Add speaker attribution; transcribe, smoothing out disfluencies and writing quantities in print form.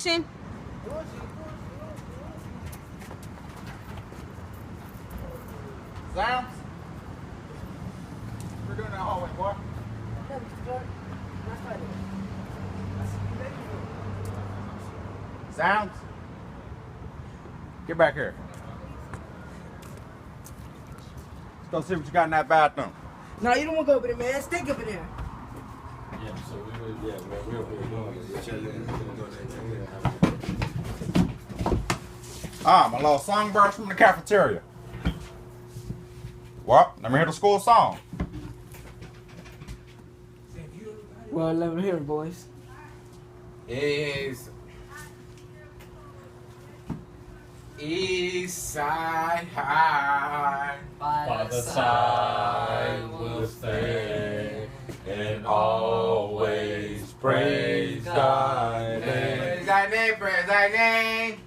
Speaker 1: kitchen.
Speaker 2: Sounds? We're doing that hallway, boy. Sounds? Get back here. Let's go see what you got in that bathroom.
Speaker 3: No, you don't want to go over there, man. Stay over there.
Speaker 4: Yeah, so we're doing
Speaker 2: Ah, my little songbirds from the cafeteria. Well, let me hear the school song.
Speaker 3: Well, let me hear it, boys.
Speaker 4: Is East Side High. By the side will stay and always praise thy name.
Speaker 2: Praise thy name, praise thy name.